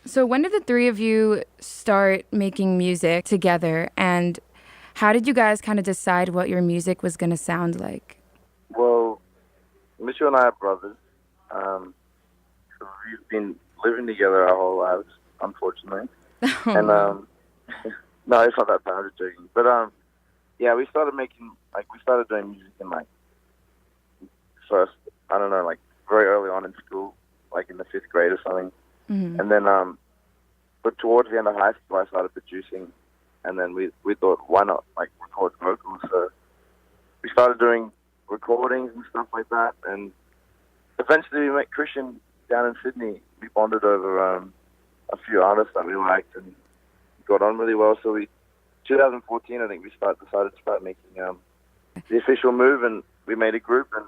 So when did the three of you start making music together, and how did you guys kind of decide what your music was going to sound like? Well, Mitchell and I are brothers. Um, so we've been living together our whole lives, unfortunately. Oh And no. no, it's not that bad. I'm just joking. But yeah, we started doing music in like first, I don't know, like very early on in school, like in the fifth grade or something. Hmm. And then, but towards the end of high school, I started producing, and then we thought, why not like record vocals? So we started doing recordings and stuff like that, and eventually we met Christian down in Sydney. We bonded over a few artists that we liked and got on really well. So 2014, I think we decided to start making the official move, and we made a group and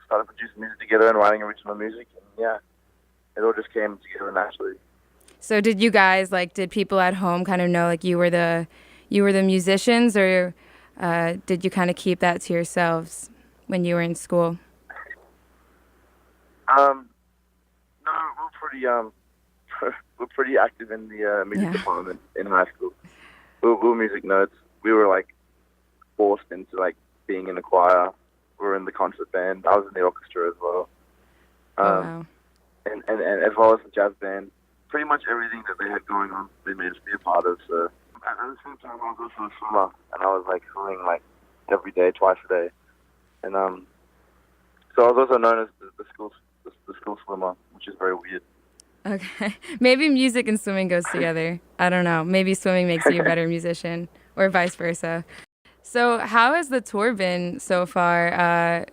started producing music together and writing original music. And yeah, it all just came together naturally. So did you guys did people at home kind of know like you were the musicians, or did you kind of keep that to yourselves when you were in school? Um, no, we're pretty we're pretty active in the music Yeah. department in high school. We were music nerds. We were like forced into like being in the choir. We were in the concert band. I was in the orchestra as well, Oh um, wow. and as well as the jazz band. Pretty much everything that they had going on, they made us be a part of. So at the same time, I was also a swimmer, and I was like swimming like every day, twice a day, and so I was also known as the school swimmer, which is very weird. Okay. Maybe music and swimming goes together. I don't know. Maybe swimming makes you a better musician, or vice versa. So how has the tour been so far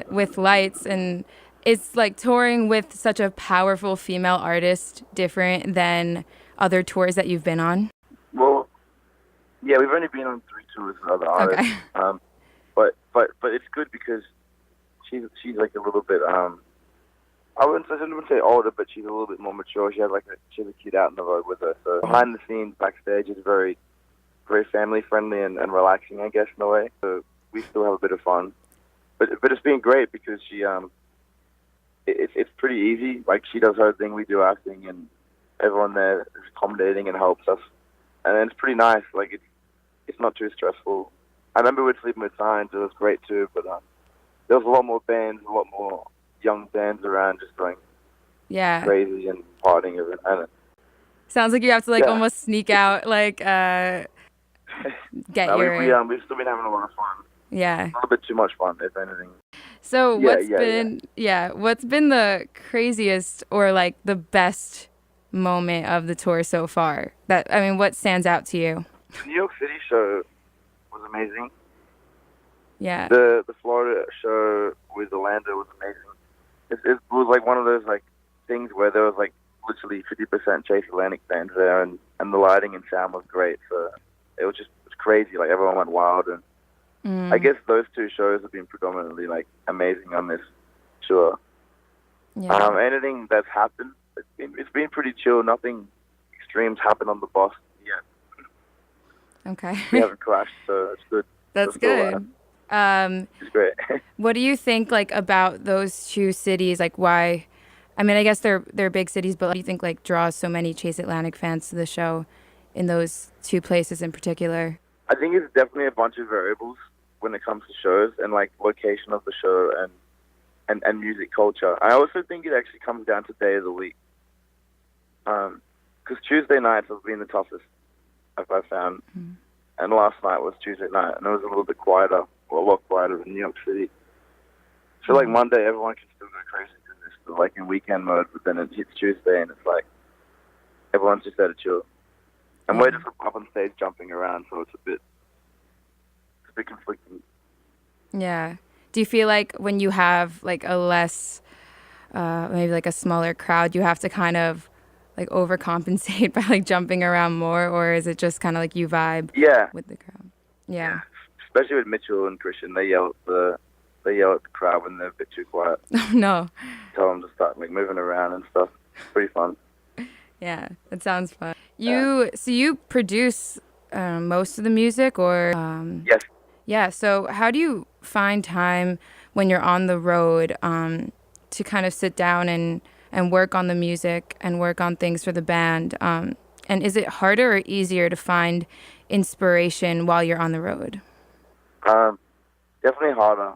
with Lights? And it's like touring with such a powerful female artist different than other tours that you've been on? Well, yeah, we've only been on 3 tours with other artists, Okay. but it's good because she's like a little bit I wouldn't say older, but she's a little bit more mature. She has a kid out in the road with her. So behind the scenes, backstage is very family friendly and relaxing, I guess, in a way. So we still have a bit of fun, but it's been great because it's pretty easy. Like she does her thing, we do our thing, and everyone there is accommodating and helps us, and it's pretty nice. Like it's not too stressful. I remember we were sleeping with Signs. It was great too, but there was a lot more bands, a lot more young bands around, just going Yeah. crazy and partying and Sounds like you have to yeah. almost sneak out, get No, your, we've still been having a lot of fun. yeah. A little bit too much fun, if anything. So Yeah, what's yeah, yeah. been, yeah, what's been the craziest or like the best moment of the tour so far? What stands out to you? The New York City show was amazing. Yeah. The Florida show with Orlando was amazing. It was like one of those like things where there was like literally 50% Chase Atlantic bands there, and the lighting and sound was great. So it was crazy. Like everyone went wild, and I Mm, guess those 2 shows have been predominantly like amazing on this tour. yeah. Anything that's happened, it's been pretty chill. Nothing extremes happened on the bus yet. Okay. We haven't crashed, so it's good. That's That's still alive. good. Um, It's great. what do you think about those two cities? Like why, I guess they're big cities, but what do you think draws so many Chase Atlantic fans to the show in those two places in particular? I think it's definitely a bunch of variables when it comes to shows and like location of the show and music culture. I also think it actually comes down to day of the week. Because Tuesday nights have been the toughest, if I found. Mm. And last night was Tuesday night, and it was a little bit quieter, or a lot quieter than New York City. So like Monday, everyone can still go crazy because they're still like in weekend mode, but then it hits Tuesday, and it's like everyone's just there to chill. And we're Yeah. just up on stage jumping around, so it's a bit conflicting. Yeah. Do you feel like when you have a less, maybe a smaller crowd, you have to kind of overcompensate by jumping around more, or is it just kind of you vibe Yeah, with the crowd? yeah. Yeah. Especially with Mitchell and Christian, they yell at the crowd when they're a bit too quiet. Oh no. Tell them to start like moving around and stuff. It's pretty fun. Yeah, that sounds fun. Yeah. You produce most of the music, or Yes. yeah. So how do you find time when you're on the road to kind of sit down and and work on the music and work on things for the band. And is it harder or easier to find inspiration while you're on the road? Um, Definitely harder.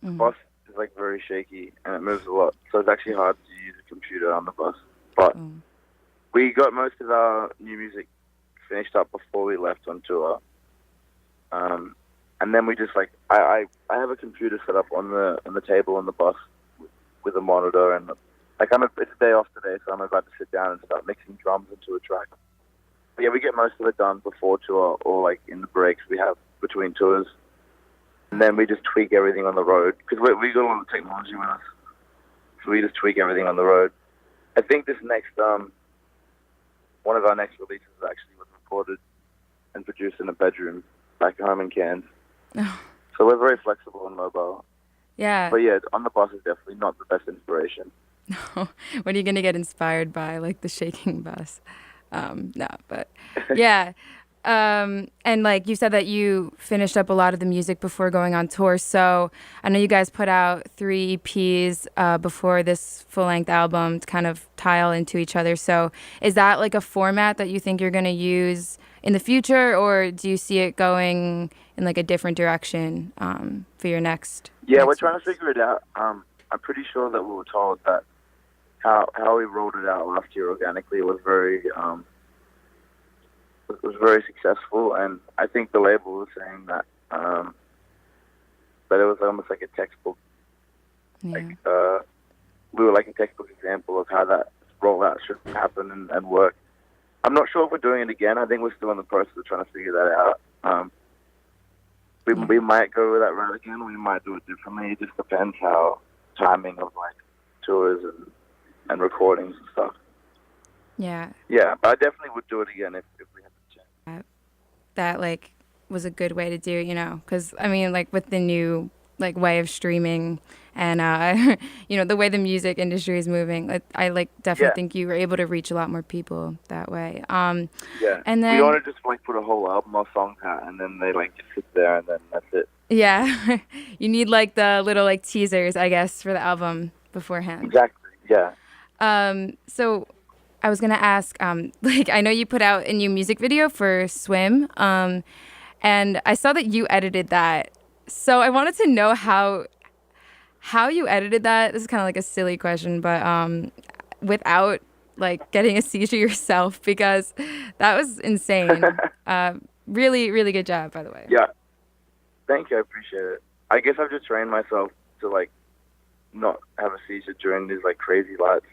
The Mm. bus is like very shaky and it moves a lot, so it's actually hard to use a computer on the bus. But Oh. we got most of our new music finished up before we left on tour. And then we just like I have a computer set up on the table on the bus with a monitor, and like it's a day off today, so I'm about to sit down and start mixing drums into a track. But yeah, we get most of it done before tour or like in the breaks we have between tours, and then we just tweak everything on the road because we got a lot of technology with us, so we just tweak everything on the road. I think this next one of our next releases actually was recorded and produced in a bedroom back home in Cairns. So we're very flexible and mobile. Yeah. But yeah, on the bus is definitely not the best inspiration. What are you going to get inspired by? Like the shaking bus? No, but yeah. And like you said that you finished up a lot of the music before going on tour. So I know you guys put out 3 EPs before this full-length album to kind of tile into each other. So is that like a format that you think you're going to use in the future, or do you see it going in like a different direction for your next? Yeah, next we're trying release? to figure it out. I'm pretty sure that we were told that how we rolled it out last year organically was very successful, and I think the label was saying that that it was almost like a textbook. Yeah. Like we were like a textbook example of how that rollout should happen and work. I'm not sure if we're doing it again. I think we're still in the process of trying to figure that out. We might go with that route again. We might do it differently. It just depends how timing of like tours and recordings and stuff. Yeah. Yeah, but I definitely would do it again if we had the chance. That like was a good way to do it, because I mean, like with the new like way of streaming and the way the music industry is moving, I like definitely Yeah. think you were able to reach a lot more people that way. Yeah. And We then want to just like put a whole album of songs out, and then they like just sit there, and then that's it. yeah, you need like the little like teasers, I guess, for the album beforehand. Exactly. Yeah. So I was gonna ask, like I know you put out a new music video for Swim, and I saw that you edited that. So I wanted to know how you edited that. This is kind of like a silly question, but without like getting a seizure yourself, because that was insane. Really, really good job, by the way. Yeah. Thank you. I appreciate it. I guess I've just trained myself to like not have a seizure during these like crazy lights.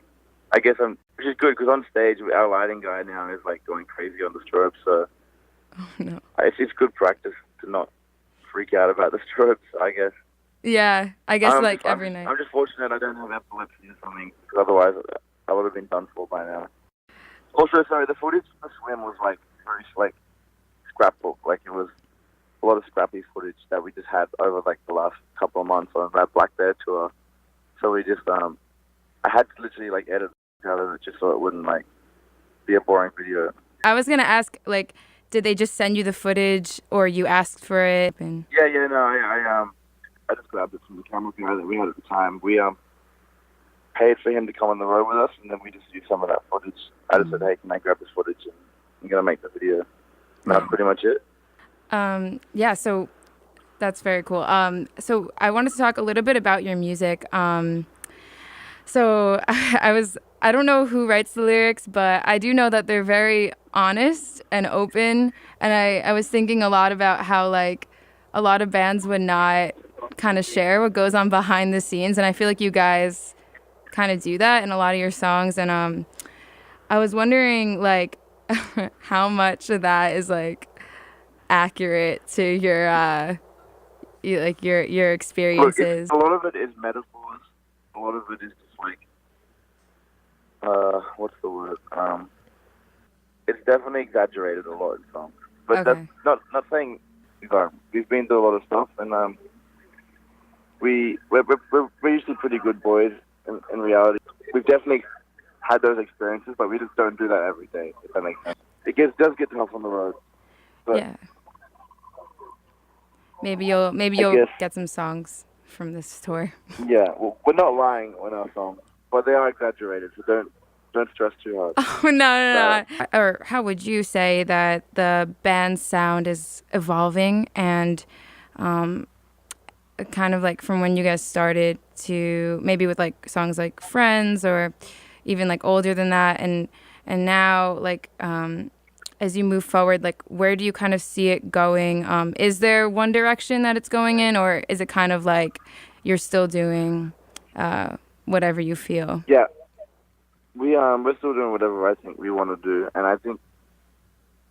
I guess which is good because on stage our lighting guy now is like going crazy on the strobes. So Oh, no. it's just good practice to not freak out about the strobes, I guess. Yeah, I guess like I'm every just, night. I'm just fortunate I don't have epilepsy or something, because otherwise I would have been done for by now. Also, sorry, the footage for Swim was like very like scrapbook. Like it was a lot of scrappy footage that we just had over like the last couple of months on that Black Bear tour. So we just I had to literally like edit out of it just so it wouldn't like be a boring video. I was gonna ask, like, did they just send you the footage, or you asked for it? And Yeah, no, I just grabbed it from the camera guy that we had at the time. We paid for him to come on the road with us, and then we just used some of that footage. I just said, hey, can I grab this footage, and I'm gonna make the video. And that's pretty much it. yeah, so that's very cool. So I wanted to talk a little bit about your music. So I don't know who writes the lyrics, but I do know that they're very honest and open. And I was thinking a lot about how like a lot of bands would not kind of share what goes on behind the scenes. And I feel like you guys kind of do that in a lot of your songs. And I was wondering like how much of that is like accurate to your your Look, experiences. a lot of it is metaphors. A lot of it is just like, what's the word? It's definitely exaggerated a lot in songs. But Okay. that's not saying, we've been through a lot of stuff, and we're usually pretty good boys in reality. We've definitely had those experiences, but we just don't do that every day, if that makes sense. It does get tough on the road. But Yeah. Maybe you'll guess. get some songs from this tour. yeah, well, we're not lying on our songs. but they are exaggerated, so don't stress too hard. Oh, no, no, no. Or how would you say that the band's sound is evolving and kind of like from when you guys started to maybe with like songs like Friends or even like older than that and now like as you move forward, like where do you kind of see it going? Is there one direction that it's going in, or is it kind of like you're still doing whatever you feel? Yeah, we're still doing whatever I think we want to do, and I think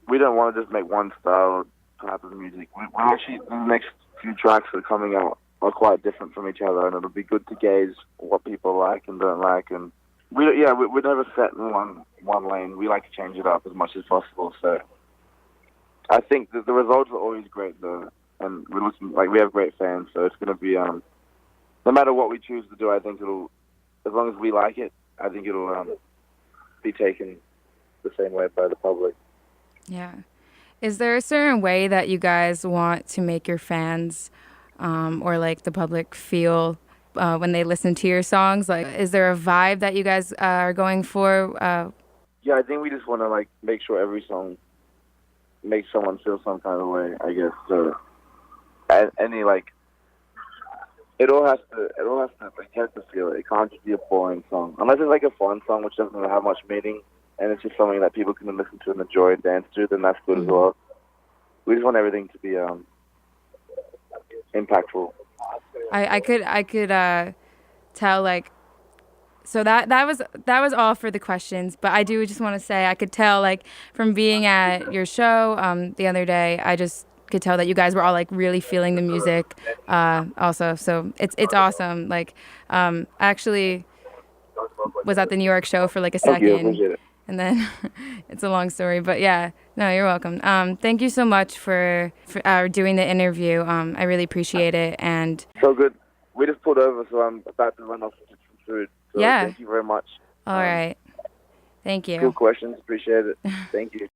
we don't want to just make one style type of music. We actually, the next few tracks that are coming out are quite different from each other, and it'll be good to gauge what people like and don't like. And we're never set in one lane. We like to change it up as much as possible. So I think that the results are always great, though, and we have great fans. So it's going to be no matter what we choose to do, I think it'll, as long as we like it, I think it'll be taken the same way by the public. Yeah. Is there a certain way that you guys want to make your fans or like the public feel when they listen to your songs? Like, is there a vibe that you guys are going for? Yeah, I think we just want to like make sure every song makes someone feel some kind of way. I guess so. Any like, it all has to like you have to feel it. It can't just be a boring song unless it's like a fun song which doesn't have much meaning and it's just something that people can listen to and enjoy and dance to. Then that's good as well. We just want everything to be impactful. I could tell like so that was all for the questions, but I do just want to say I could tell like from being at your show the other day, I just could tell that you guys were all like really feeling the music also. So it's awesome. Like I actually was at the New York show for like a Thank you, I second. appreciate it. And then it's a long story, but yeah, no, you're welcome. Thank you so much for doing the interview. I really appreciate it. And So good. We just pulled over, so I'm about to run off to get some food. So yeah. thank you very much. All right. Thank you. Cool questions. Appreciate it. Thank you.